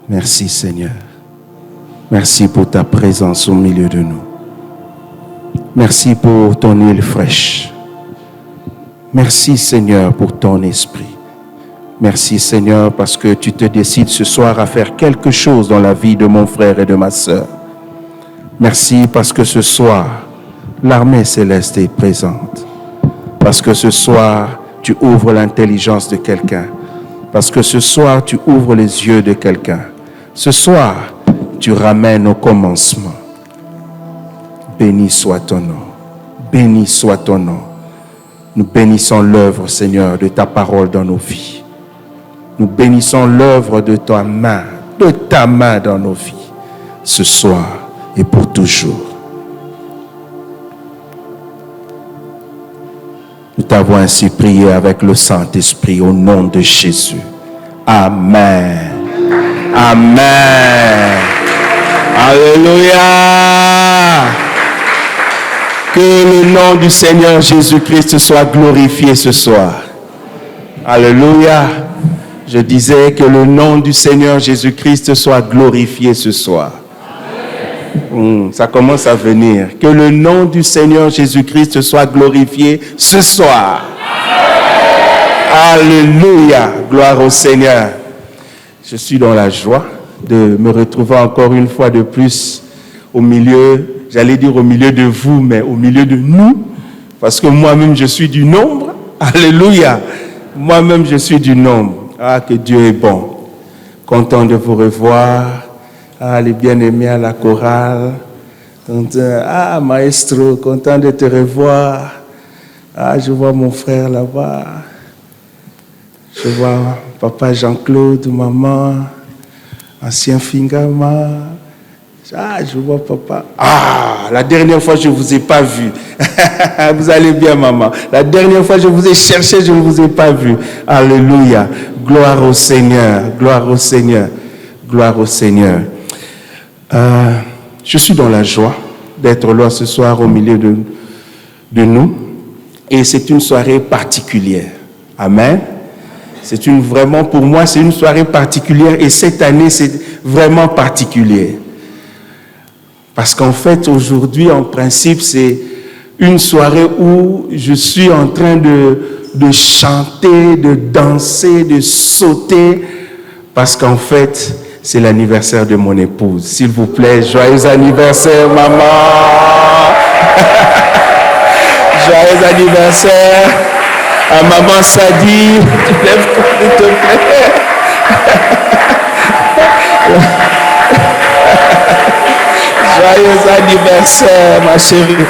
Merci Seigneur. Merci pour ta présence au milieu de nous. Merci pour ton huile fraîche. Merci Seigneur pour ton esprit. Merci Seigneur parce que tu te décides ce soir à faire quelque chose dans la vie de mon frère et de ma sœur. Merci parce que ce soir, l'armée céleste est présente. Parce que ce soir, tu ouvres l'intelligence de quelqu'un. Parce que ce soir, tu ouvres les yeux de quelqu'un. Ce soir, tu ramènes au commencement. Béni soit ton nom. Béni soit ton nom. Nous bénissons l'œuvre, Seigneur, de ta parole dans nos vies. Nous bénissons l'œuvre de ta main dans nos vies, ce soir et pour toujours. Nous t'avons ainsi prié avec le Saint-Esprit au nom de Jésus. Amen. Amen. Alléluia. Que le nom du Seigneur Jésus-Christ soit glorifié ce soir. Alléluia. Je disais que le nom du Seigneur Jésus-Christ soit glorifié ce soir. Ça commence à venir. Que le nom du Seigneur Jésus-Christ soit glorifié ce soir. Alléluia. Gloire au Seigneur. Je suis dans la joie de me retrouver encore une fois de plus au milieu, j'allais dire au milieu de vous, mais au milieu de nous, parce que moi-même je suis du nombre. Alléluia. Moi-même je suis du nombre. Ah, que Dieu est bon. Content de vous revoir. Ah, les bien-aimés à la chorale. Ah, maestro, content de te revoir. Ah, je vois mon frère là-bas. Je vois papa Jean-Claude, maman, ancien Fingama. Ah, je vois papa. Ah, la dernière fois, je ne vous ai pas vu. Vous allez bien, maman. La dernière fois, je vous ai cherché, je ne vous ai pas vu. Alléluia. Gloire au Seigneur. Gloire au Seigneur. Gloire au Seigneur. Je suis dans la joie d'être là ce soir au milieu de nous. Et c'est une soirée particulière. Amen. Vraiment, pour moi, c'est une soirée particulière. Et cette année, c'est vraiment particulier. Parce qu'en fait, aujourd'hui, en principe, c'est une soirée où je suis en train de chanter, de danser, de sauter. Parce qu'en fait, c'est l'anniversaire de mon épouse. S'il vous plaît, joyeux anniversaire, maman. Joyeux anniversaire à maman Sadi. Lève-toi, s'il te plaît. Joyeux anniversaire, ma chérie.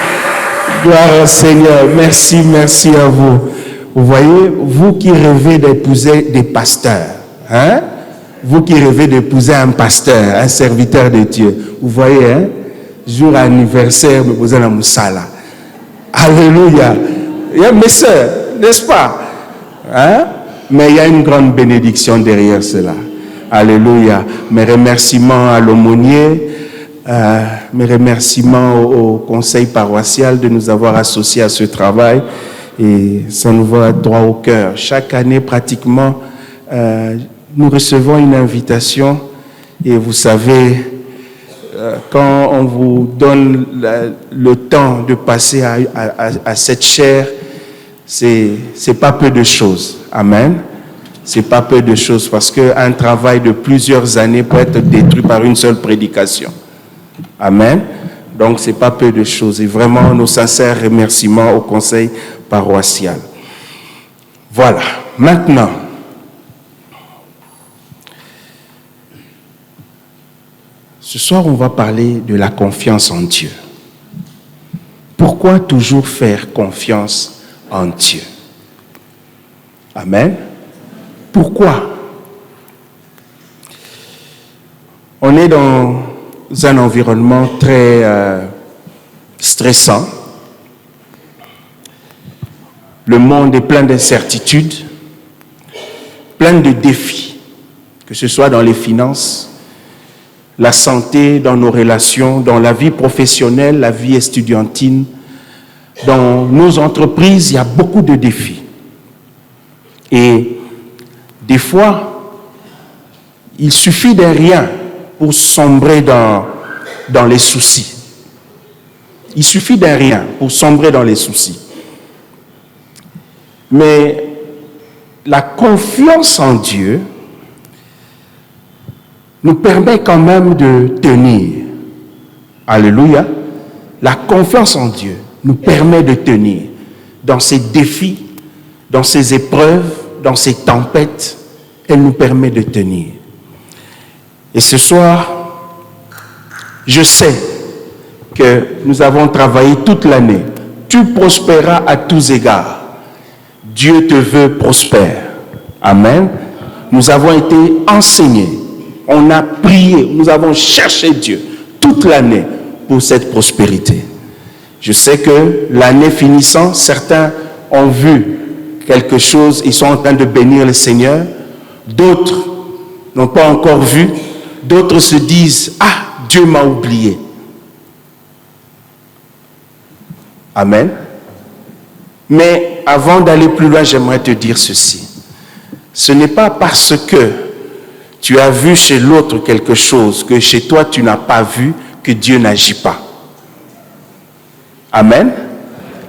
Gloire au Seigneur. Merci, merci à vous. Vous voyez, vous qui rêvez d'épouser des pasteurs, hein? Vous qui rêvez d'épouser un pasteur, un serviteur de Dieu, vous voyez, hein? Jour anniversaire, vous allez à Moussala. Alléluia. Il y a mes soeurs, n'est-ce pas? Hein? Mais il y a une grande bénédiction derrière cela. Alléluia. Mes remerciements à l'aumônier, mes remerciements au conseil paroissial de nous avoir associés à ce travail. Et ça nous va droit au cœur. Chaque année, pratiquement, nous recevons une invitation. Et vous savez, quand on vous donne le temps de passer à cette chaire, c'est pas peu de choses. Amen. C'est pas peu de choses parce qu'un travail de plusieurs années peut être détruit par une seule prédication. Amen. Donc, c'est pas peu de choses. Et vraiment, nos sincères remerciements au conseil paroissial. Voilà. Maintenant, ce soir, on va parler de la confiance en Dieu. Pourquoi toujours faire confiance en Dieu? Amen. Pourquoi? On est dans un environnement très stressant. Le monde est plein d'incertitudes, plein de défis, que ce soit dans les finances, la santé, dans nos relations, dans la vie professionnelle, la vie estudiantine, dans nos entreprises, il y a beaucoup de défis. Et des fois, il suffit d'un rien pour sombrer dans les soucis. Il suffit d'un rien pour sombrer dans les soucis. Mais la confiance en Dieu nous permet quand même de tenir. Alléluia. La confiance en Dieu nous permet de tenir dans ces défis, dans ces épreuves, dans ces tempêtes. Elle nous permet de tenir. Et ce soir, je sais que nous avons travaillé toute l'année. Tu prospéreras à tous égards. Dieu te veut prospère. Amen. Nous avons été enseignés. On a prié. Nous avons cherché Dieu toute l'année pour cette prospérité. Je sais que l'année finissant, certains ont vu quelque chose. Ils sont en train de bénir le Seigneur. D'autres n'ont pas encore vu. D'autres se disent, ah, Dieu m'a oublié. Amen. Mais avant d'aller plus loin, j'aimerais te dire ceci. Ce n'est pas parce que tu as vu chez l'autre quelque chose que chez toi tu n'as pas vu que Dieu n'agit pas. Amen.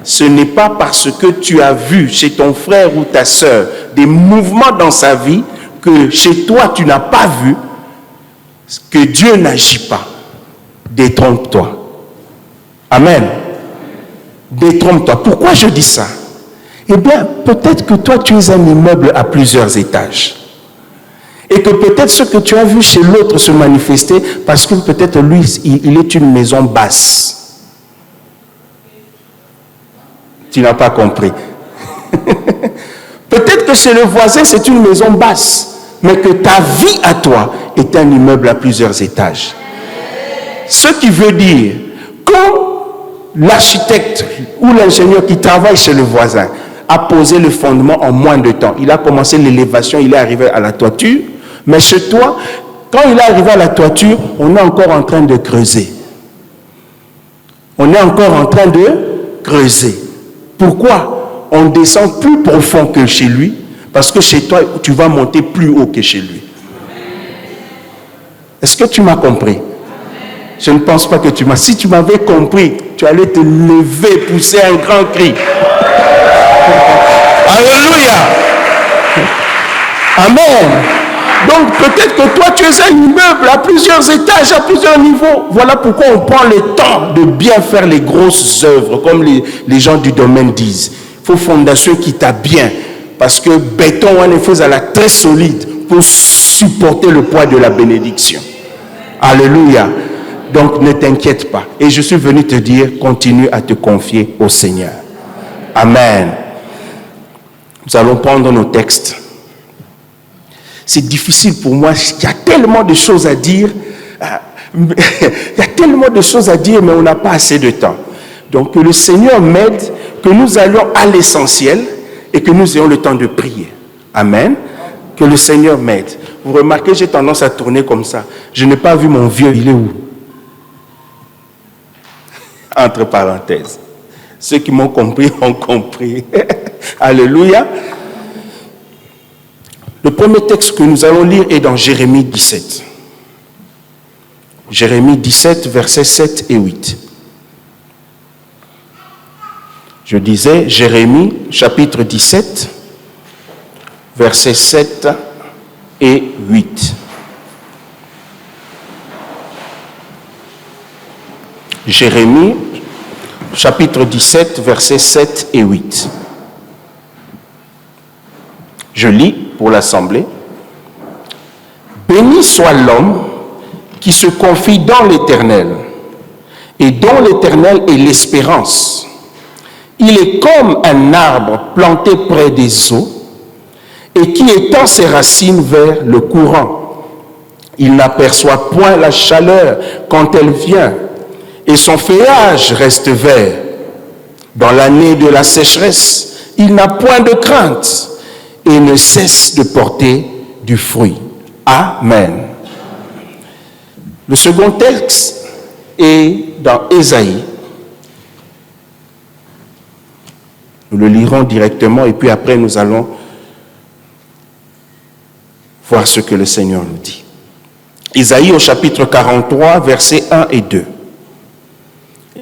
Ce n'est pas parce que tu as vu chez ton frère ou ta sœur des mouvements dans sa vie que chez toi tu n'as pas vu que Dieu n'agit pas. Détrompe-toi. Amen. Détrompe-toi. Pourquoi je dis ça? Eh bien, peut-être que toi, tu es un immeuble à plusieurs étages. Et que peut-être ce que tu as vu chez l'autre se manifester, parce que peut-être lui, il est une maison basse. Tu n'as pas compris. Peut-être que chez le voisin, c'est une maison basse, mais que ta vie à toi est un immeuble à plusieurs étages. Ce qui veut dire, quand l'architecte ou l'ingénieur qui travaille chez le voisin a posé le fondement en moins de temps, il a commencé l'élévation, il est arrivé à la toiture, mais chez toi, quand il est arrivé à la toiture, on est encore en train de creuser. On est encore en train de creuser. Pourquoi? On descend plus profond que chez lui, parce que chez toi, tu vas monter plus haut que chez lui. Est-ce que tu m'as compris? Je ne pense pas que tu m'as. Si tu m'avais compris, tu allais te lever, pousser un grand cri. Alléluia. Amen. Donc peut-être que toi, tu es un immeuble à plusieurs étages, à plusieurs niveaux. Voilà pourquoi on prend le temps de bien faire les grosses œuvres, comme les gens du domaine disent. Il faut fondation qui t'a bien. Parce que béton, on est fait à la très solide pour supporter le poids de la bénédiction. Alléluia. Donc ne t'inquiète pas. Et je suis venu te dire, continue à te confier au Seigneur. Amen. Nous allons prendre nos textes. C'est difficile pour moi. Il y a tellement de choses à dire. Il y a tellement de choses à dire, mais on n'a pas assez de temps. Donc que le Seigneur m'aide, que nous allions à l'essentiel et que nous ayons le temps de prier. Amen. Que le Seigneur m'aide. Vous remarquez, j'ai tendance à tourner comme ça. Je n'ai pas vu mon vieux, il est où? Entre parenthèses. Ceux qui m'ont compris ont compris. Alléluia. Le premier texte que nous allons lire est dans Jérémie 17. Jérémie 17, versets 7 et 8. Je disais, Jérémie, chapitre 17, versets 7 et 8. Jérémie, chapitre 17, versets 7 et 8. Je lis pour l'assemblée. Béni soit l'homme qui se confie dans l'Éternel et dont l'Éternel est l'espérance. Il est comme un arbre planté près des eaux et qui étend ses racines vers le courant. Il n'aperçoit point la chaleur quand elle vient et son feuillage reste vert. Dans l'année de la sécheresse, il n'a point de crainte et ne cesse de porter du fruit. Amen. Le second texte est dans Ésaïe. Nous le lirons directement et puis après nous allons voir ce que le Seigneur nous dit. Isaïe au chapitre 43, versets 1 et 2.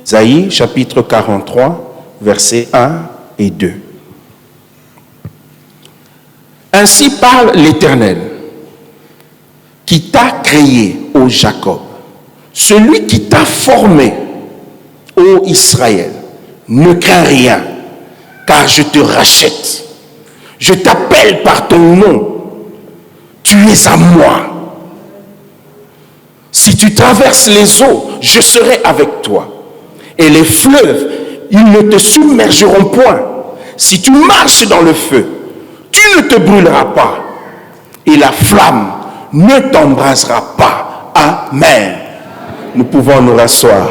Isaïe, chapitre 43, versets 1 et 2. Ainsi parle l'Éternel, qui t'a créé, ô Jacob, celui qui t'a formé, ô Israël. Ne crains rien, car je te rachète. Je t'appelle par ton nom. Tu es à moi. Si tu traverses les eaux, je serai avec toi. Et les fleuves, ils ne te submergeront point. Si tu marches dans le feu, tu ne te brûleras pas. Et la flamme ne t'embrasera pas. Amen. Nous pouvons nous rasseoir.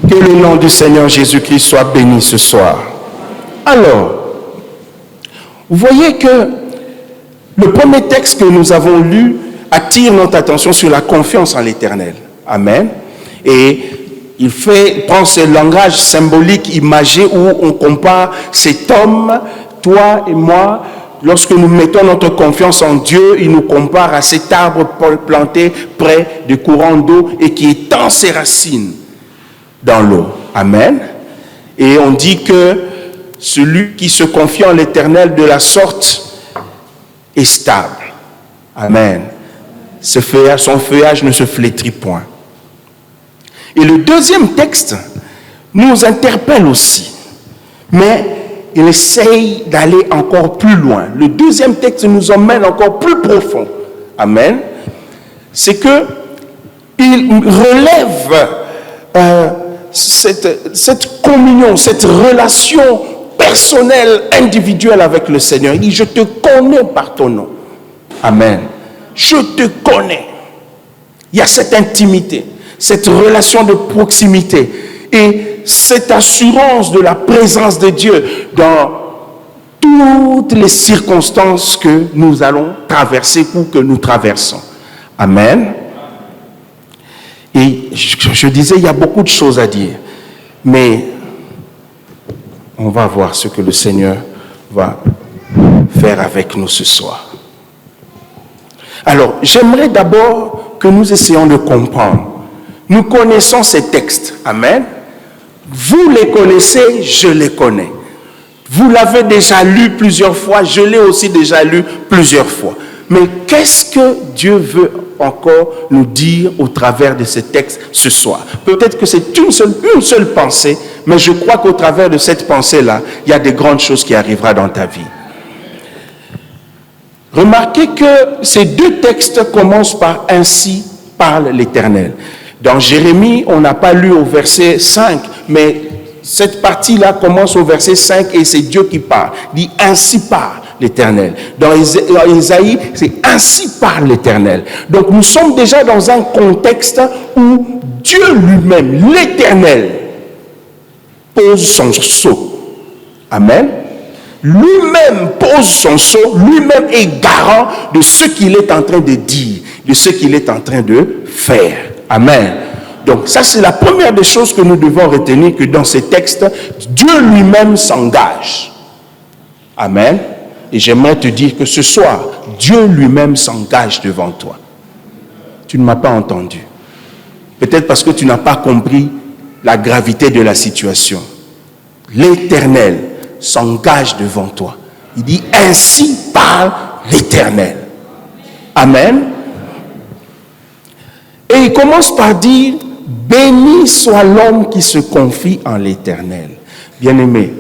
Que le nom du Seigneur Jésus-Christ soit béni ce soir. Alors, vous voyez que le premier texte que nous avons lu attire notre attention sur la confiance en l'Éternel. Amen. Et il prend ce langage symbolique, imagé, où on compare cet homme, toi et moi. Lorsque nous mettons notre confiance en Dieu, il nous compare à cet arbre planté près du courant d'eau et qui étend ses racines dans l'eau. Amen. Et on dit que celui qui se confie en l'Éternel de la sorte est stable. Amen. Son feuillage ne se flétrit point. Et le deuxième texte nous interpelle aussi. Mais il essaye d'aller encore plus loin. Le deuxième texte nous emmène encore plus profond. Amen. C'est que il relève cette communion, cette relation personnelle, individuelle avec le Seigneur. Il dit, je te connais par ton nom. Amen. Je te connais. Il y a cette intimité, cette relation de proximité et cette assurance de la présence de Dieu dans toutes les circonstances que nous allons traverser ou que nous traversons. Amen. Et je disais, il y a beaucoup de choses à dire, mais on va voir ce que le Seigneur va faire avec nous ce soir. Alors, j'aimerais d'abord que nous essayions de comprendre. Nous connaissons ces textes. Amen. Vous les connaissez, je les connais. Vous l'avez déjà lu plusieurs fois, je l'ai aussi déjà lu plusieurs fois. Mais qu'est-ce que Dieu veut encore nous dire au travers de ces textes ce soir? Peut-être que c'est une seule pensée, mais je crois qu'au travers de cette pensée-là, il y a des grandes choses qui arriveront dans ta vie. Remarquez que ces deux textes commencent par « Ainsi parle l'Éternel ». Dans Jérémie, on n'a pas lu au verset 5, mais cette partie-là commence au verset 5 et c'est Dieu qui parle. Il dit « Ainsi parle l'Éternel ». Dans Isaïe, c'est « Ainsi parle l'Éternel ». Donc nous sommes déjà dans un contexte où Dieu lui-même, l'Éternel, pose son sceau. Amen. Lui-même pose son sceau, lui-même est garant de ce qu'il est en train de dire, de ce qu'il est en train de faire. Amen. Donc ça c'est la première des choses que nous devons retenir, que dans ces textes, Dieu lui-même s'engage. Amen. Et j'aimerais te dire que ce soir, Dieu lui-même s'engage devant toi. Tu ne m'as pas entendu. Peut-être parce que tu n'as pas compris la gravité de la situation. L'Éternel s'engage devant toi. Il dit, ainsi parle l'Éternel. Amen. Et il commence par dire, béni soit l'homme qui se confie en l'Éternel. Bien-aimé,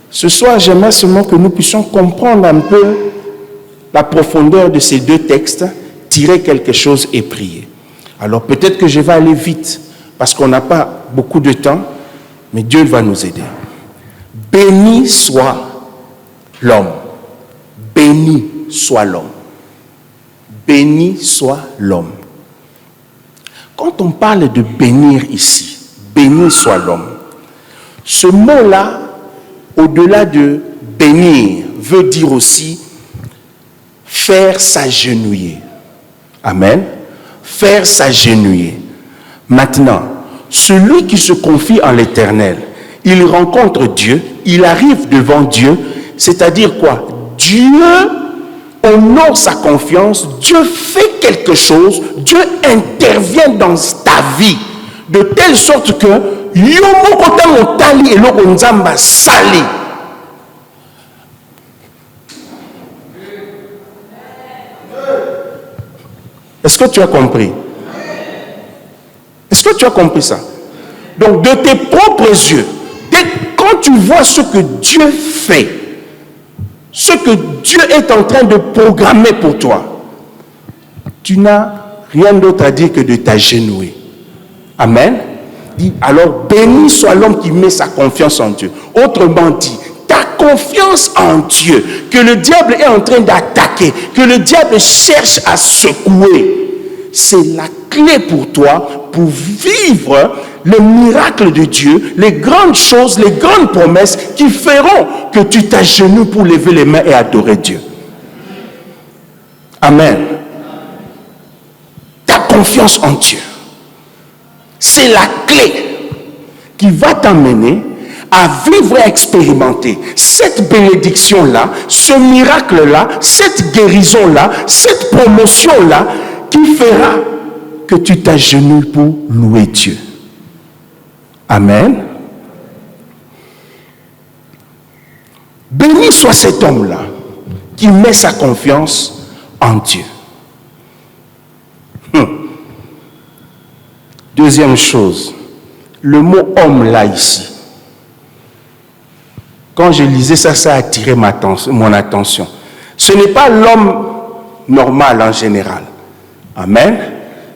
ce soir, j'aimerais seulement que nous puissions comprendre un peu la profondeur de ces deux textes, tirer quelque chose et prier. Alors peut-être que je vais aller vite, parce qu'on n'a pas beaucoup de temps, mais Dieu va nous aider. Béni soit l'homme. Béni soit l'homme. Béni soit l'homme. Quand on parle de bénir ici, béni soit l'homme, ce mot-là, au-delà de bénir, veut dire aussi faire s'agenouiller. Amen. Faire s'agenouiller. Maintenant, celui qui se confie en l'Éternel, il rencontre Dieu, il arrive devant Dieu, c'est-à-dire quoi? Dieu honore sa confiance, Dieu fait quelque chose, Dieu intervient dans ta vie, de telle sorte que est-ce que tu as compris? Est-ce que tu as compris ça? Donc, de tes propres yeux, quand tu vois ce que Dieu fait, ce que Dieu est en train de programmer pour toi, tu n'as rien d'autre à dire que de t'agenouiller. Amen. Alors, béni soit l'homme qui met sa confiance en Dieu. Autrement dit, ta confiance en Dieu, que le diable est en train d'attaquer, que le diable cherche à secouer, c'est la clé pour toi pour vivre le miracle de Dieu, les grandes choses, les grandes promesses qui feront que tu t'agenouilles pour lever les mains et adorer Dieu. Amen. Ta confiance en Dieu, c'est la clé qui va t'amener à vivre et à expérimenter cette bénédiction-là, ce miracle-là, cette guérison-là, cette promotion-là qui fera que tu t'agenouilles pour louer Dieu. Amen. Béni soit cet homme-là qui met sa confiance en Dieu. Deuxième chose, le mot homme là ici. Quand je lisais ça, ça a attiré mon attention. Ce n'est pas l'homme normal en général. Amen.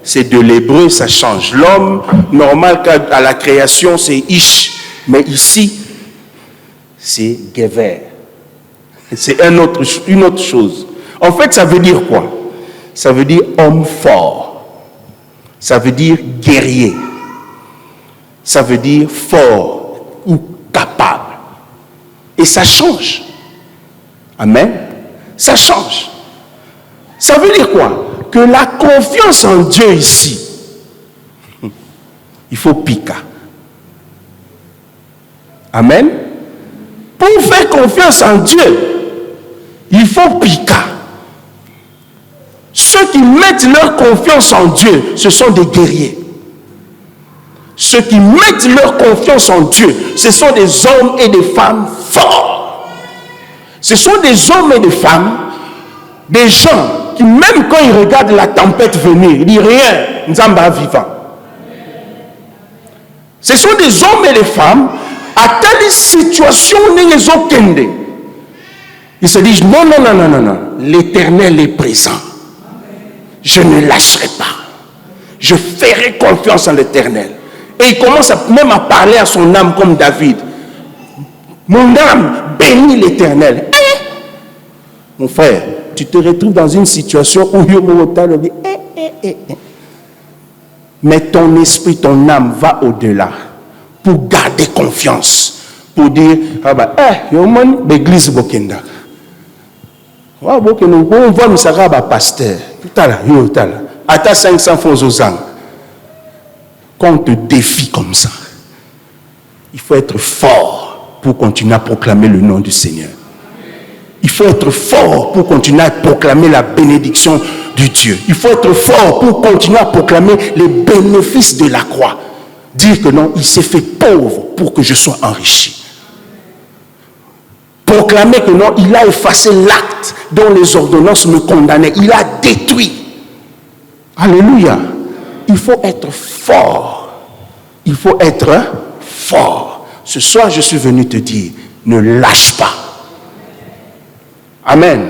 C'est de l'hébreu, ça change. L'homme normal à la création, c'est Ish. Mais ici, c'est Gever. C'est une autre chose. En fait, ça veut dire quoi? Ça veut dire homme fort. Ça veut dire guerrier. Ça veut dire fort ou capable. Et ça change. Amen. Ça change. Ça veut dire quoi? Que la confiance en Dieu ici, il faut piquer. Amen. Pour faire confiance en Dieu, il faut piquer. Ceux qui mettent leur confiance en Dieu, ce sont des guerriers. Ceux qui mettent leur confiance en Dieu, ce sont des hommes et des femmes forts. Ce sont des hommes et des femmes, des gens qui, même quand ils regardent la tempête venir, ils disent rien, Nzamba vivant. Ce sont des hommes et des femmes, à telle situation, ils se disent non, l'Éternel est présent. Je ne lâcherai pas. Je ferai confiance en l'Éternel. Et il commence même à parler à son âme comme David. Mon âme bénit l'Éternel. Mon frère, tu te retrouves dans une situation où mais ton esprit, ton âme va au-delà pour garder confiance, pour dire l'église Bokenda. On voit nous ça pasteur. À 500 francs aux ans. Quand on te défie comme ça, il faut être fort pour continuer à proclamer le nom du Seigneur. Il faut être fort pour continuer à proclamer la bénédiction du Dieu. Il faut être fort pour continuer à proclamer les bénéfices de la croix. Dire que non, il s'est fait pauvre pour que je sois enrichi. Proclamer que non, il a effacé l'acte dont les ordonnances me condamnaient. Il a détruit. Alléluia. Il faut être fort. Il faut être fort. Ce soir, je suis venu te dire, ne lâche pas. Amen.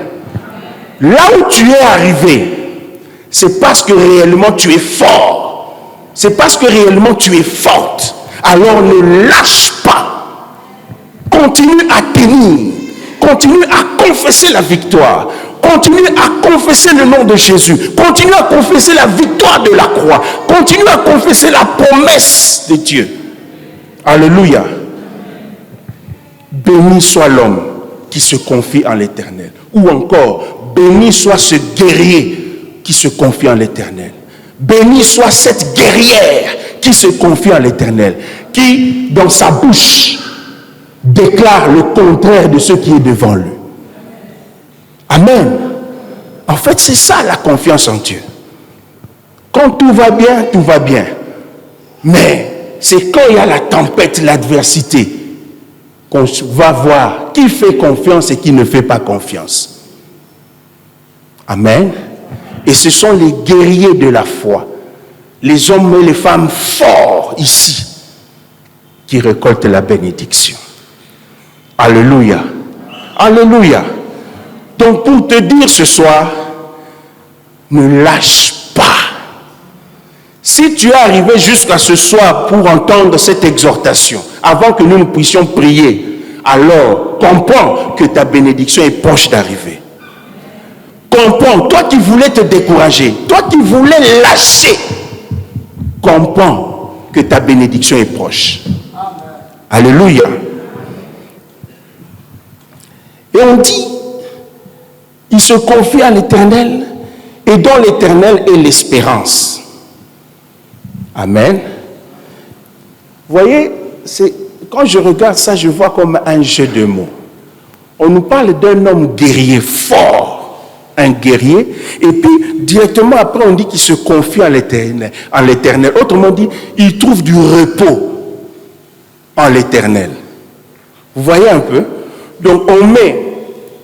Là où tu es arrivé, c'est parce que réellement tu es fort. C'est parce que réellement tu es forte. Alors ne lâche pas. Continue à tenir. Continue à confesser la victoire. Continue à confesser le nom de Jésus. Continue à confesser la victoire de la croix. Continue à confesser la promesse de Dieu. Alléluia. Béni soit l'homme qui se confie en l'Éternel. Ou encore, béni soit ce guerrier qui se confie en l'Éternel. Béni soit cette guerrière qui se confie en l'Éternel. Qui, dans sa bouche, déclare le contraire de ce qui est devant lui. Amen. En fait, c'est ça la confiance en Dieu. Quand tout va bien, tout va bien. Mais c'est quand il y a la tempête, l'adversité, qu'on va voir qui fait confiance et qui ne fait pas confiance. Amen. Et ce sont les guerriers de la foi, les hommes et les femmes forts ici, qui récoltent la bénédiction. Alléluia. Alléluia. Donc pour te dire ce soir, ne lâche pas. Si tu es arrivé jusqu'à ce soir pour entendre cette exhortation, avant que nous puissions prier, alors comprends que ta bénédiction est proche d'arriver. Comprends, toi qui voulais te décourager, toi qui voulais lâcher, comprends que ta bénédiction est proche. Alléluia. Et on dit, il se confie à l'Éternel, et dans l'Éternel est l'espérance. Amen. Vous voyez, quand je regarde ça, je vois comme un jeu de mots. On nous parle d'un homme guerrier fort, un guerrier, et puis directement après on dit qu'il se confie à l'Éternel. Autrement dit, il trouve du repos en l'Éternel. Vous voyez un peu? Donc on met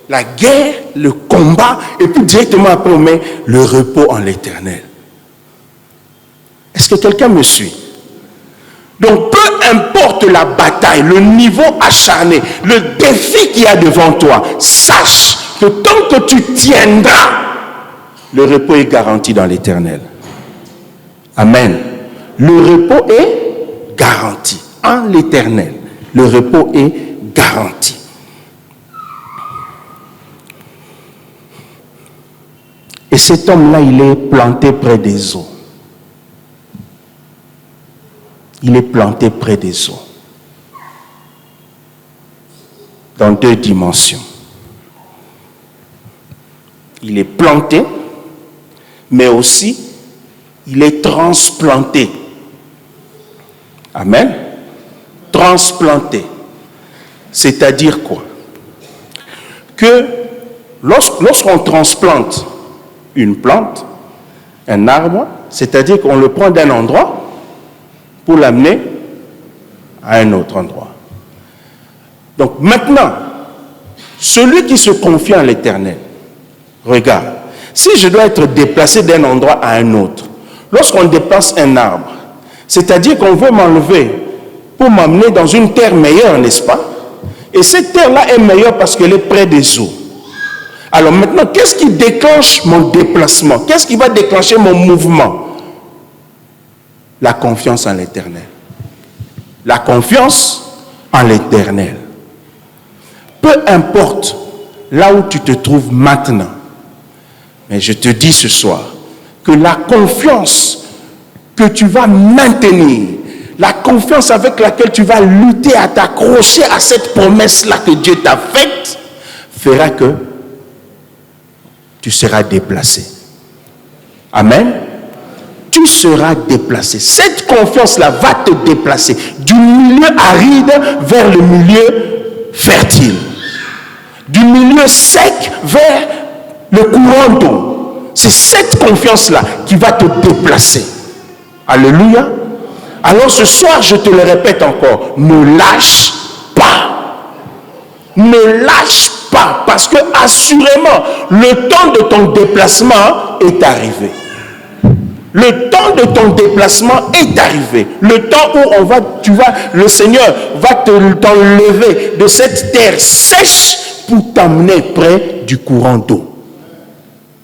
la guerre, le combat, et puis directement après on met le repos en l'Éternel. Est-ce que quelqu'un me suit? Donc peu importe la bataille, le niveau acharné, le défi qu'il y a devant toi, sache que tant que tu tiendras, le repos est garanti dans l'Éternel. Amen. Le repos est garanti en l'Éternel. Le repos est garanti. Et cet homme-là, il est planté près des eaux. Il est planté près des eaux. Dans deux dimensions. Il est planté, mais aussi, il est transplanté. Amen. Transplanté. C'est-à-dire quoi? Que lorsqu'on transplante une plante, un arbre, c'est-à-dire qu'on le prend d'un endroit pour l'amener à un autre endroit. Donc maintenant, celui qui se confie en l'Éternel, regarde, si je dois être déplacé d'un endroit à un autre, lorsqu'on déplace un arbre, c'est-à-dire qu'on veut m'enlever pour m'amener dans une terre meilleure, n'est-ce pas? Et cette terre-là est meilleure parce qu'elle est près des eaux. Alors maintenant, qu'est-ce qui déclenche mon déplacement? Qu'est-ce qui va déclencher mon mouvement? La confiance en l'Éternel. La confiance en l'Éternel. Peu importe là où tu te trouves maintenant, mais je te dis ce soir que la confiance que tu vas maintenir, la confiance avec laquelle tu vas lutter à t'accrocher à cette promesse-là que Dieu t'a faite, fera que tu seras déplacé. Amen. Tu seras déplacé. Cette confiance-là va te déplacer du milieu aride vers le milieu fertile. Du milieu sec vers le courant d'eau. C'est cette confiance-là qui va te déplacer. Alléluia. Alors ce soir, je te le répète encore, ne lâche pas. Ne lâche pas, parce que assurément, le temps de ton déplacement est arrivé. Le temps de ton déplacement est arrivé. Le temps où le Seigneur va t'enlever de cette terre sèche pour t'amener près du courant d'eau.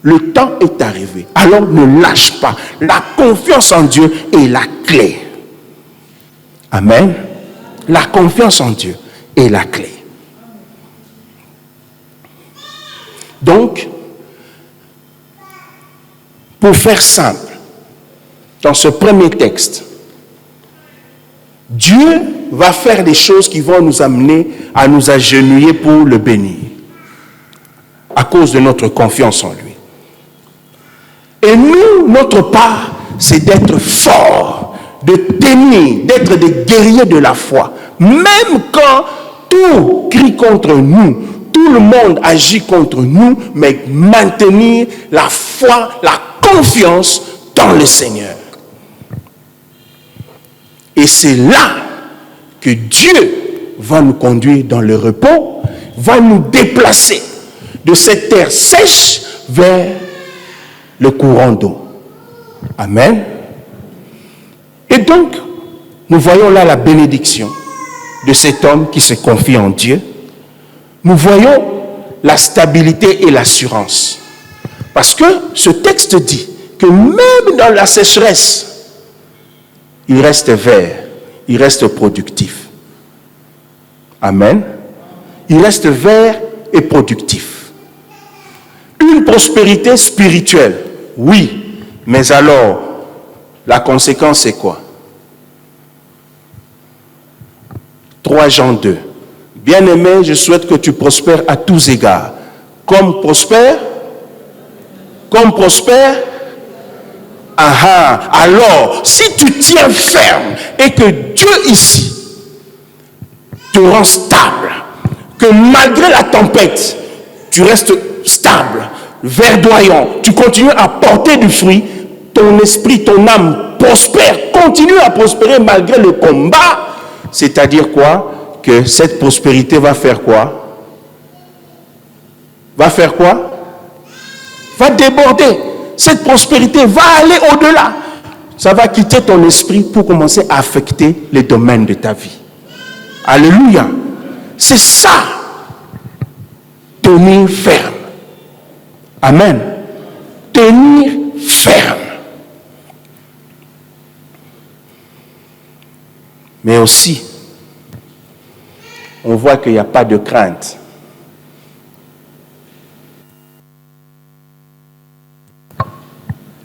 Le temps est arrivé. Alors ne lâche pas. La confiance en Dieu est la clé. Amen. La confiance en Dieu est la clé. Donc, pour faire simple, dans ce premier texte, Dieu va faire des choses qui vont nous amener à nous agenouiller pour le bénir, à cause de notre confiance en lui. Et nous, notre part, c'est d'être forts, de tenir, d'être des guerriers de la foi. Même quand tout crie contre nous, tout le monde agit contre nous, mais maintenir la foi, la confiance dans le Seigneur. Et c'est là que Dieu va nous conduire dans le repos, va nous déplacer de cette terre sèche vers le courant d'eau. Amen. Et donc, nous voyons là la bénédiction de cet homme qui se confie en Dieu. Nous voyons la stabilité et l'assurance. Parce que ce texte dit que même dans la sécheresse, il reste vert, il reste productif. Amen. Il reste vert et productif. Une prospérité spirituelle, oui, mais alors, la conséquence c'est quoi? 3 Jean 2. Bien-aimé, je souhaite que tu prospères à tous égards. Comme prospère? Alors, si tu tiens ferme et que Dieu ici te rend stable, que malgré la tempête, tu restes stable, verdoyant, tu continues à porter du fruit, ton esprit, ton âme prospère, continue à prospérer malgré le combat, c'est-à-dire quoi? Que cette prospérité va faire quoi? Va déborder. Cette prospérité va aller au-delà. Ça va quitter ton esprit pour commencer à affecter les domaines de ta vie. Alléluia. C'est ça. Tenir ferme. Amen. Tenir ferme. Mais aussi, on voit qu'il n'y a pas de crainte.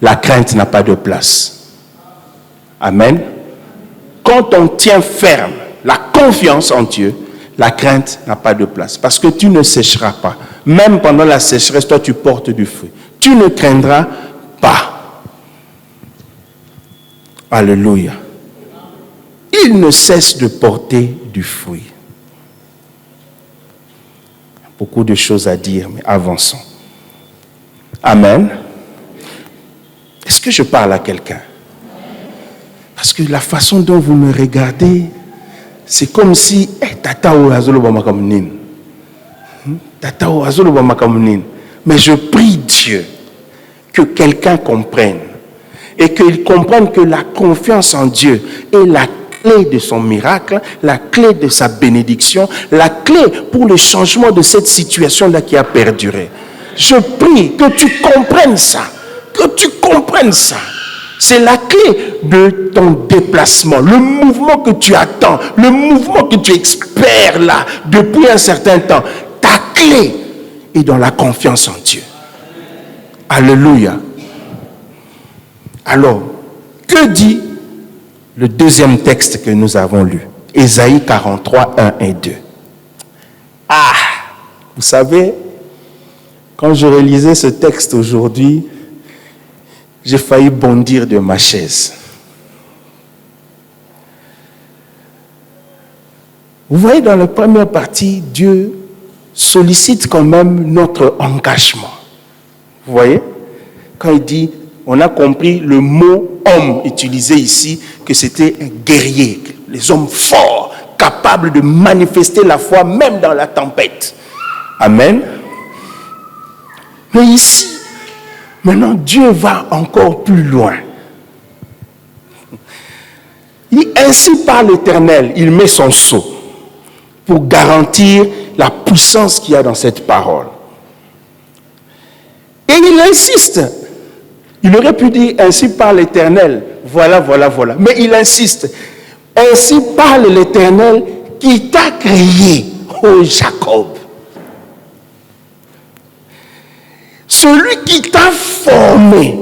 La crainte n'a pas de place. Amen. Quand on tient ferme la confiance en Dieu, la crainte n'a pas de place. Parce que tu ne sécheras pas. Même pendant la sécheresse, toi tu portes du fruit. Tu ne craindras pas. Alléluia. Il ne cesse de porter du fruit. Beaucoup de choses à dire, mais avançons. Amen. Est-ce que je parle à quelqu'un? Parce que la façon dont vous me regardez, c'est comme si mais je prie Dieu que quelqu'un comprenne et qu'il comprenne que la confiance en Dieu est la clé de son miracle, la clé de sa bénédiction, la clé pour le changement de cette situation-là qui a perduré. Je prie que tu comprennes ça. Que tu comprennes ça. C'est la clé de ton déplacement, le mouvement que tu attends, le mouvement que tu espères là depuis un certain temps. Ta clé est dans la confiance en Dieu. Alléluia. Alors, que dit le deuxième texte que nous avons lu? Ésaïe 43, 1 et 2. Ah, vous savez, quand je relisais ce texte aujourd'hui, j'ai failli bondir de ma chaise. Vous voyez, dans la première partie, Dieu sollicite quand même notre engagement. Vous voyez? Quand il dit, on a compris le mot homme utilisé ici, que c'était un guerrier, les hommes forts, capables de manifester la foi même dans la tempête. Amen. Mais ici, maintenant, Dieu va encore plus loin. Ainsi par l'Éternel, il met son sceau pour garantir la puissance qu'il y a dans cette parole. Et il insiste. Il aurait pu dire ainsi par l'Éternel, voilà. Mais il insiste. Ainsi parle l'Éternel qui t'a créé, ô Jacob. Celui qui t'a formé,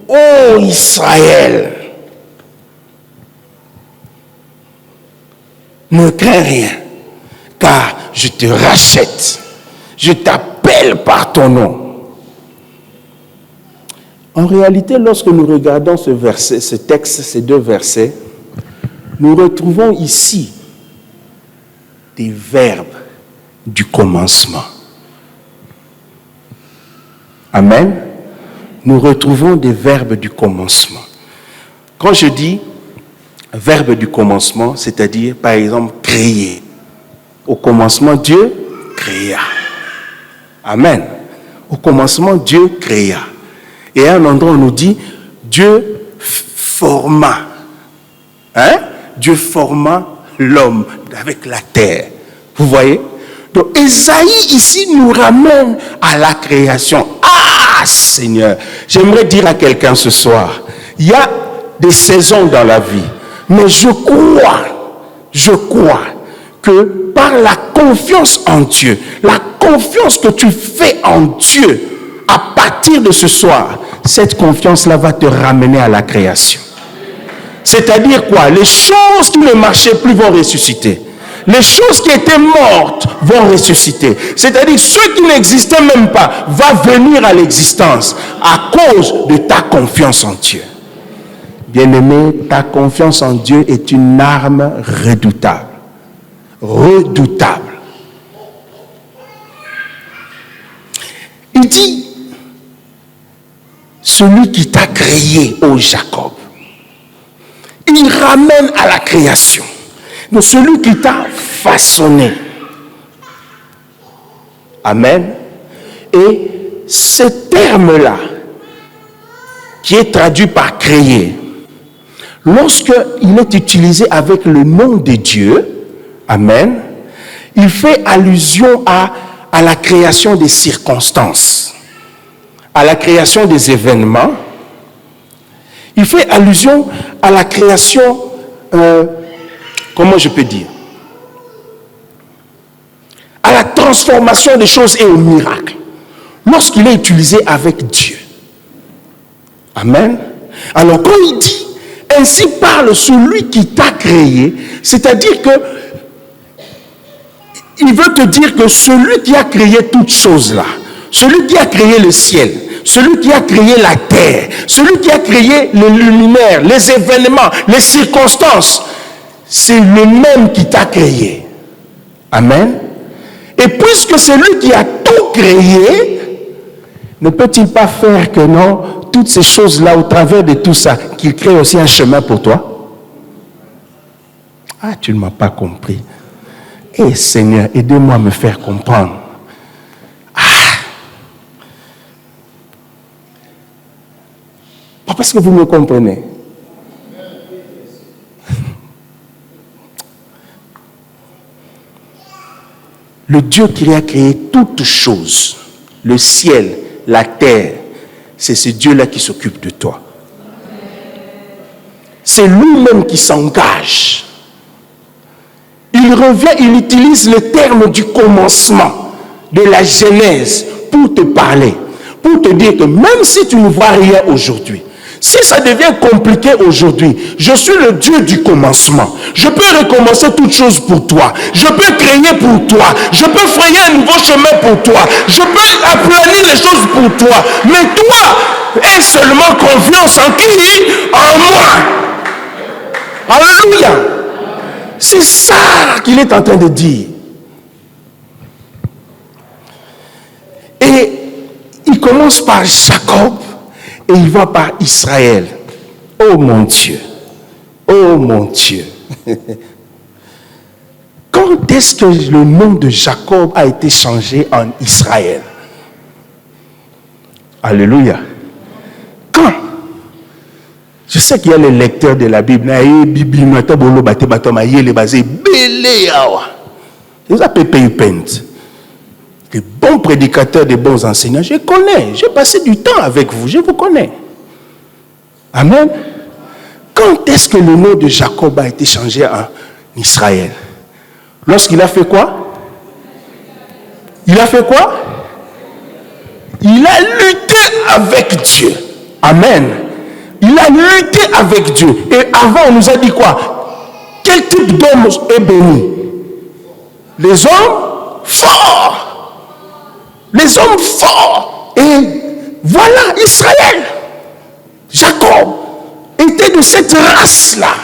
ô Israël. Ne crains rien, car je te rachète. Je t'appelle par ton nom. En réalité, lorsque nous regardons ce verset, ce texte, ces deux versets, nous retrouvons ici des verbes du commencement. Amen. Nous retrouvons des verbes du commencement. Quand je dis verbe du commencement, c'est-à-dire, par exemple, créer. Au commencement, Dieu créa. Amen. Au commencement, Dieu créa. Et à un endroit, on nous dit, Dieu forma. Hein? Dieu forma l'homme avec la terre. Vous voyez? Donc, Ésaïe ici nous ramène à la création. Ah, Seigneur, j'aimerais dire à quelqu'un ce soir, il y a des saisons dans la vie, mais je crois que par la confiance en Dieu, la confiance que tu fais en Dieu, à partir de ce soir, cette confiance-là va te ramener à la création. C'est-à-dire quoi? Les choses qui ne marchaient plus vont ressusciter. Les choses qui étaient mortes vont ressusciter. C'est-à-dire ce qui n'existait même pas va venir à l'existence à cause de ta confiance en Dieu. Bien-aimé, ta confiance en Dieu est une arme redoutable. Redoutable. Il dit, celui qui t'a créé, ô Jacob, il ramène à la création. Donc celui qui t'a façonné. Amen. Et ce terme-là, qui est traduit par créer, lorsqu'il est utilisé avec le nom de Dieu, amen, il fait allusion à la création des circonstances, à la création des événements. Il fait allusion à la création, comment je peux dire, à la transformation des choses et au miracle, lorsqu'il est utilisé avec Dieu. Amen. Alors quand il dit, ainsi parle celui qui t'a créé, c'est-à-dire que il veut te dire que celui qui a créé toutes choses là, celui qui a créé le ciel, celui qui a créé la terre, celui qui a créé les luminaires, les événements, les circonstances, c'est le même qui t'a créé. Amen. Et puisque c'est lui qui a tout créé, ne peut-il pas faire que non, toutes ces choses-là, au travers de tout ça, qu'il crée aussi un chemin pour toi? Ah, tu ne m'as pas compris. Eh Seigneur, aidez-moi à me faire comprendre. Pas parce que vous me comprenez. Le Dieu qui a créé toutes choses, le ciel, la terre, c'est ce Dieu-là qui s'occupe de toi. C'est lui-même qui s'engage. Il revient, il utilise le terme du commencement, de la genèse, pour te parler, pour te dire que même si tu ne vois rien aujourd'hui, si ça devient compliqué aujourd'hui, je suis le Dieu du commencement. Je peux recommencer toutes choses pour toi. Je peux créer pour toi. Je peux frayer un nouveau chemin pour toi. Je peux aplanir les choses pour toi. Mais toi, aie seulement confiance en qui? En moi. Alléluia. C'est ça qu'il est en train de dire. Et il commence par Jacob. Et il va par Israël. Oh mon Dieu. Oh mon Dieu. Quand est-ce que le nom de Jacob a été changé en Israël? Alléluia. Quand? Je sais qu'il y a les lecteurs de la Bible. Les bons prédicateurs, des bons enseignants, je connais. J'ai passé du temps avec vous, je vous connais. Amen. Quand est-ce que le nom de Jacob a été changé en Israël? Lorsqu'il a fait quoi? Il a fait quoi? Il a lutté avec Dieu. Amen. Il a lutté avec Dieu. Et avant, on nous a dit quoi? Quel type d'homme est béni? Les hommes forts. Les hommes forts. Et voilà Israël. Jacob était de cette race-là.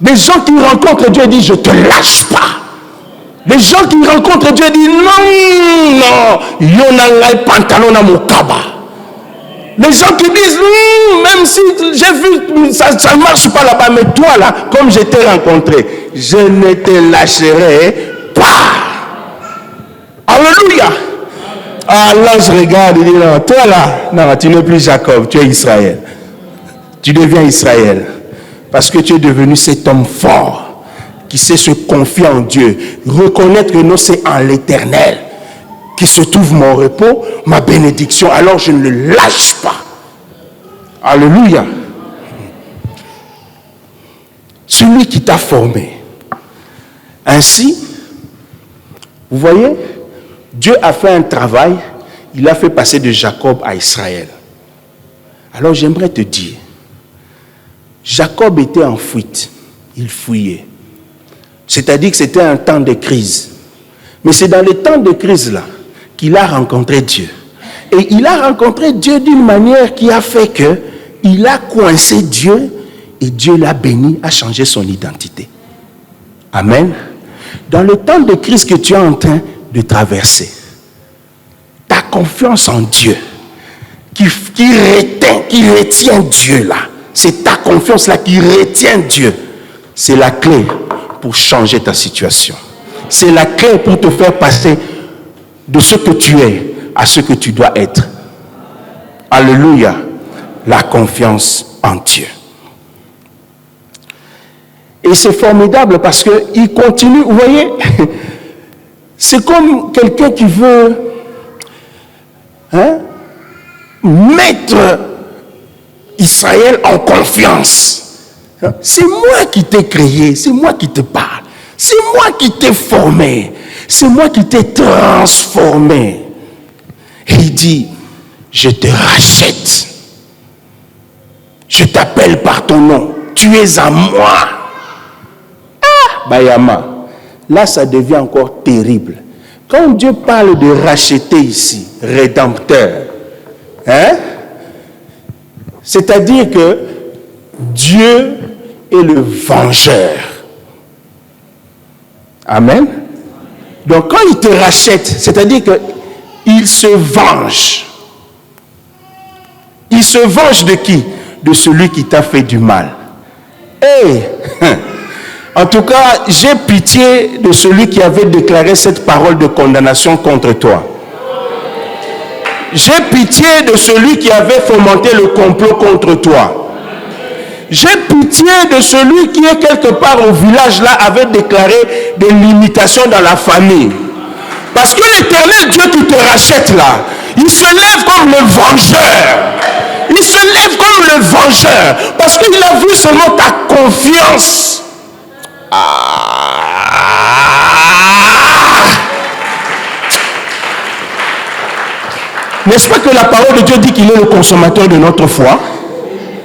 Les gens qui rencontrent Dieu disent, je ne te lâche pas. Les gens qui rencontrent Dieu disent, non, non, yonangai pantalon à mokaba. Les gens qui disent, même si j'ai vu, ça ne marche pas là-bas, mais toi là, comme je t'ai rencontré, je ne te lâcherai pas. Alléluia. Alors je regarde et dis, non, toi là, non, tu n'es plus Jacob, tu es Israël. Tu deviens Israël. Parce que tu es devenu cet homme fort, qui sait se confier en Dieu, reconnaître que non, c'est en l'Éternel qui se trouve mon repos, ma bénédiction, alors je ne le lâche pas. Alléluia. Celui qui t'a formé. Ainsi, vous voyez, Dieu a fait un travail, il a fait passer de Jacob à Israël. Alors j'aimerais te dire, Jacob était en fuite, il fuyait. C'est-à-dire que c'était un temps de crise. Mais c'est dans les temps de crise là qu'il a rencontré Dieu. Et il a rencontré Dieu d'une manière qui a fait que il a coincé Dieu et Dieu l'a béni, a changé son identité. Amen. Dans le temps de crise que tu es en train de traverser, ta confiance en Dieu qui retient Dieu là, c'est ta confiance là qui retient Dieu, c'est la clé pour changer ta situation. C'est la clé pour te faire passer de ce que tu es à ce que tu dois être. Alléluia. La confiance en Dieu. Et c'est formidable parce qu'il continue, vous voyez, c'est comme quelqu'un qui veut mettre Israël en confiance. C'est moi qui t'ai créé, c'est moi qui te parle, c'est moi qui t'ai formé, c'est moi qui t'ai transformé. Et il dit, je te rachète. Je t'appelle par ton nom. Tu es à moi. Ah, Bayama. Là, ça devient encore terrible. Quand Dieu parle de racheter ici, rédempteur, c'est-à-dire que Dieu est le vengeur. Amen. Donc quand il te rachète, c'est-à-dire qu'il se venge. Il se venge de qui? De celui qui t'a fait du mal. En tout cas, j'ai pitié de celui qui avait déclaré cette parole de condamnation contre toi. J'ai pitié de celui qui avait fomenté le complot contre toi. J'ai pitié de celui qui est quelque part au village là avait déclaré des limitations dans la famille. Parce que l'Éternel Dieu qui te rachète là, il se lève comme le vengeur. Il se lève comme le vengeur. Parce qu'il a vu seulement ta confiance. N'est-ce pas que la parole de Dieu dit qu'il est le consommateur de notre foi?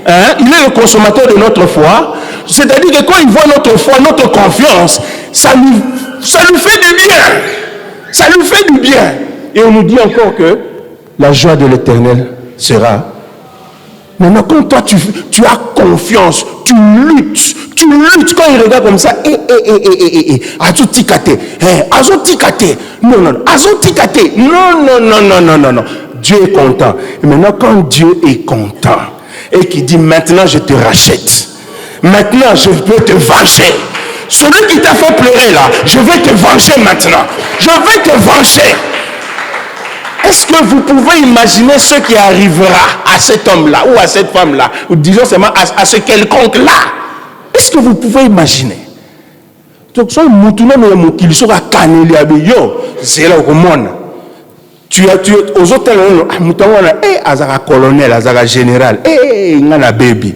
Il est le consommateur de notre foi. C'est-à-dire que quand il voit notre foi, notre confiance, ça lui fait du bien. Ça lui fait du bien. Et on nous dit encore que la joie de l'Éternel sera. Maintenant, quand toi tu as confiance, tu luttes quand il regarde comme ça, non. Dieu est content. Et maintenant, quand Dieu est content et qu'il dit maintenant je te rachète, maintenant je peux te venger. Celui qui t'a fait pleurer là, je vais te venger maintenant. Je vais te venger. Est-ce que vous pouvez imaginer ce qui arrivera à cet homme-là ou à cette femme-là, ou disons seulement à ce quelconque-là? Est-ce que vous pouvez imaginer? Donc, soit qu'il soit canelé à c'est là au monde. Tu es aux autres, azara colonel, azara général, ngana baby.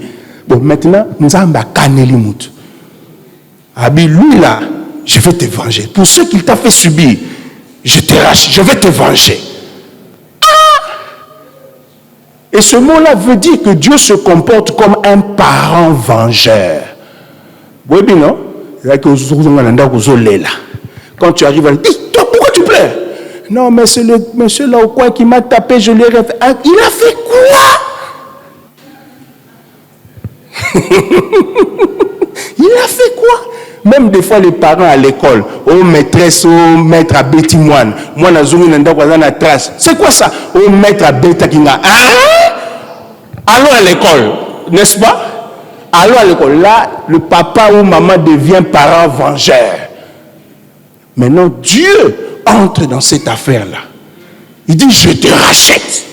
Bon, maintenant, nous avons canelé moutou. Abi, lui là, je vais te venger. Pour ce qu'il t'a fait subir, je te rachète, je vais te venger. Et ce mot-là veut dire que Dieu se comporte comme un parent vengeur. Oui, bien non? Quand tu arrives, dis, toi, pourquoi tu pleures? Non, mais c'est le monsieur là au coin qui m'a tapé, je lui ai fait. Il a fait quoi? Il a fait quoi? Même des fois, les parents à l'école, aux maîtresses, aux maîtres à Bétimoine, moi, na trace. C'est quoi ça? Aux maîtres à Bétakinga. Allons à l'école, n'est-ce pas? Allons à l'école. Là, le papa ou maman devient parent vengeur. Maintenant, Dieu entre dans cette affaire-là. Il dit, je te rachète.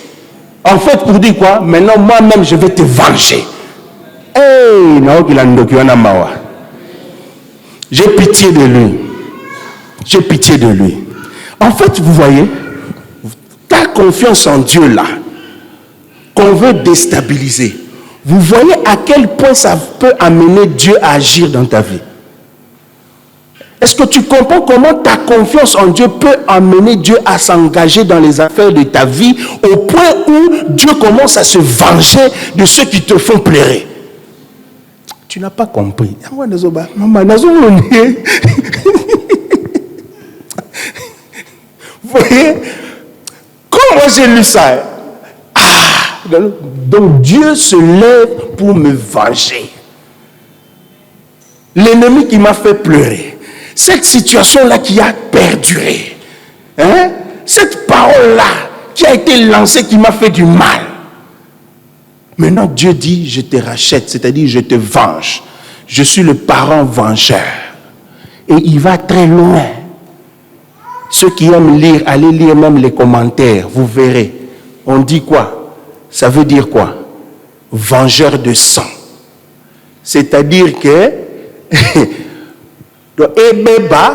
En fait, pour dire quoi? Maintenant, moi-même, je vais te venger. Hey, j'ai pitié de lui. J'ai pitié de lui. En fait, vous voyez, ta confiance en Dieu là, qu'on veut déstabiliser, vous voyez à quel point ça peut amener Dieu à agir dans ta vie. Est-ce que tu comprends comment ta confiance en Dieu peut amener Dieu à s'engager dans les affaires de ta vie au point où Dieu commence à se venger de ceux qui te font pleurer? Tu n'as pas compris. Vous voyez, quand moi j'ai lu ça, donc Dieu se lève pour me venger. L'ennemi qui m'a fait pleurer, cette situation-là qui a perduré, hein? Cette parole-là qui a été lancée, qui m'a fait du mal. Maintenant, Dieu dit, je te rachète, c'est-à-dire je te venge. Je suis le parent vengeur. Et il va très loin. Ceux qui aiment lire, allez lire même les commentaires, vous verrez. On dit quoi? Ça veut dire quoi? Vengeur de sang. C'est-à-dire que Ebeba.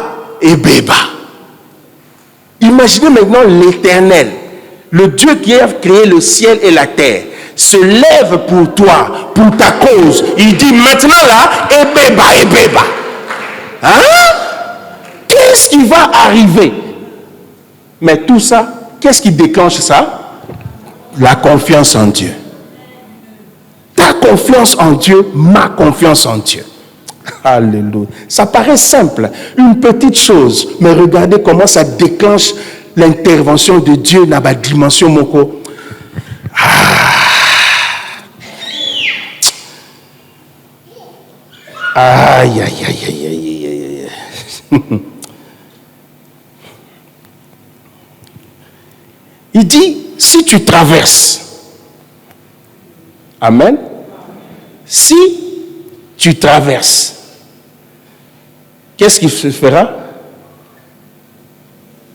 Imaginez maintenant l'Éternel, le Dieu qui a créé le ciel et la terre, se lève pour toi, pour ta cause. Il dit maintenant là, Ebeba. Hein? Qu'est-ce qui va arriver? Mais tout ça, qu'est-ce qui déclenche ça? La confiance en Dieu. Ta confiance en Dieu, ma confiance en Dieu. Alléluia. Ça paraît simple, une petite chose, mais regardez comment ça déclenche l'intervention de Dieu dans la dimension moko. Aïe, aïe, aïe, aïe, aïe, aïe, aïe. Il dit, si tu traverses, amen, si tu traverses, qu'est-ce qui se fera?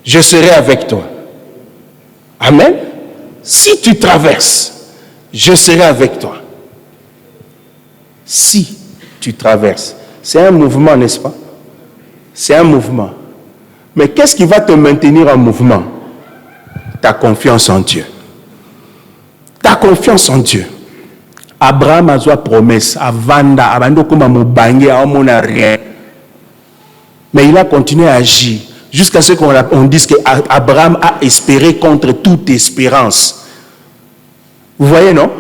Je serai avec toi. Amen. Si tu traverses, je serai avec toi. Si tu traverses. C'est un mouvement, n'est-ce pas? C'est un mouvement. Mais qu'est-ce qui va te maintenir en mouvement? Ta confiance en Dieu. Ta confiance en Dieu. Abraham a eu promesse. Avanda, a rien. Mais il a continué à agir. Jusqu'à ce qu'on dise qu'Abraham a espéré contre toute espérance. Vous voyez, non?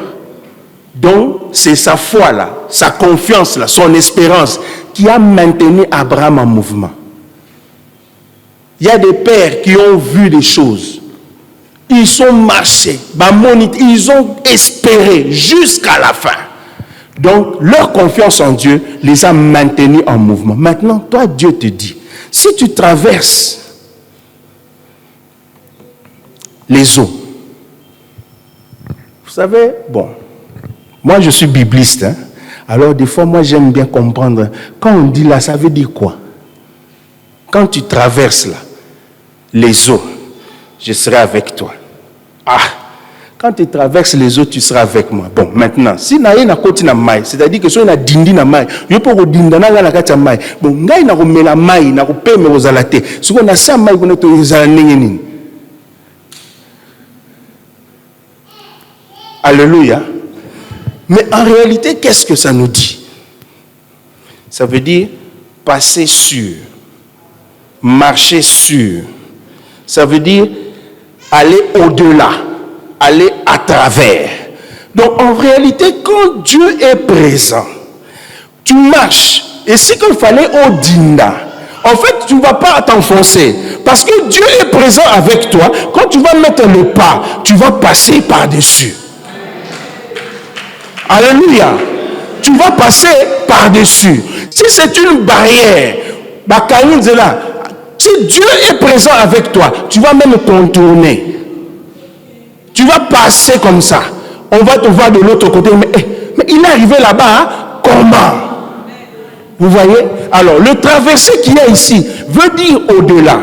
Donc, c'est sa foi là, sa confiance là, son espérance qui a maintenu Abraham en mouvement. Il y a des pères qui ont vu des choses. Ils ont marché, ils ont espéré jusqu'à la fin. Donc, leur confiance en Dieu les a maintenus en mouvement. Maintenant, toi, Dieu te dit, si tu traverses les eaux, vous savez, bon, moi je suis bibliste, hein? Alors des fois, moi j'aime bien comprendre, quand on dit là, ça veut dire quoi? Quand tu traverses là, les eaux, je serai avec toi. Ah, quand tu traverses les eaux, tu seras avec moi. Bon, maintenant, si tu as côté na mai, c'est-à-dire que si on a dindi na mai, il faut que dinda na la kati mai. Bon, ngai na ko mela mai, na ko pe me ozalate. Si on a ça mai ko na to ezala nini. Alléluia. Mais en réalité, qu'est-ce que ça nous dit? Ça veut dire passer sur, marcher sur. Ça veut dire aller au-delà, aller à travers. Donc en réalité, quand Dieu est présent, tu marches. Et si qu'il fallait au dinda, en fait, tu ne vas pas t'enfoncer. Parce que Dieu est présent avec toi. Quand tu vas mettre le pas, tu vas passer par-dessus. Alléluia. Tu vas passer par-dessus. Si c'est une barrière, si Dieu est présent avec toi, tu vas même contourner. Tu vas passer comme ça. On va te voir de l'autre côté. Mais il est arrivé là-bas, hein? Comment? Vous voyez? Alors, le traversé qu'il y a ici veut dire au-delà.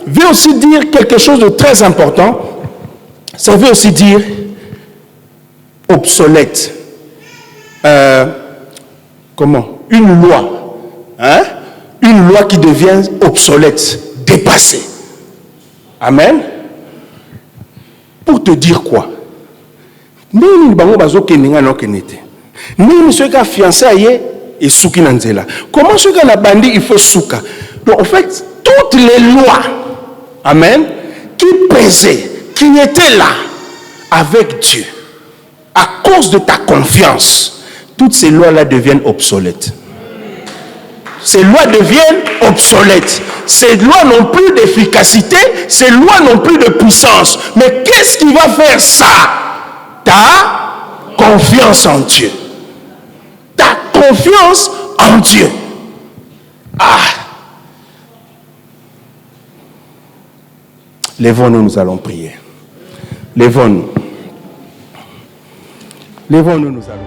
Veut aussi dire quelque chose de très important. Ça veut aussi dire obsolète. Comment? Une loi. Hein? Une loi qui devient obsolète, dépassée. Amen. Pour te dire quoi? Comment ce qu'on a bandit, il faut souka. Donc en fait, toutes les lois, amen, qui pesaient, qui étaient là avec Dieu, à cause de ta confiance, toutes ces lois-là deviennent obsolètes. Ces lois deviennent obsolètes. Ces lois n'ont plus d'efficacité, ces lois n'ont plus de puissance. Mais qu'est-ce qui va faire ça? Ta confiance en Dieu. Ta confiance en Dieu. Ah! Lèvons-nous, nous allons prier. Lèvons-nous. Lèvons-nous, nous allons prier.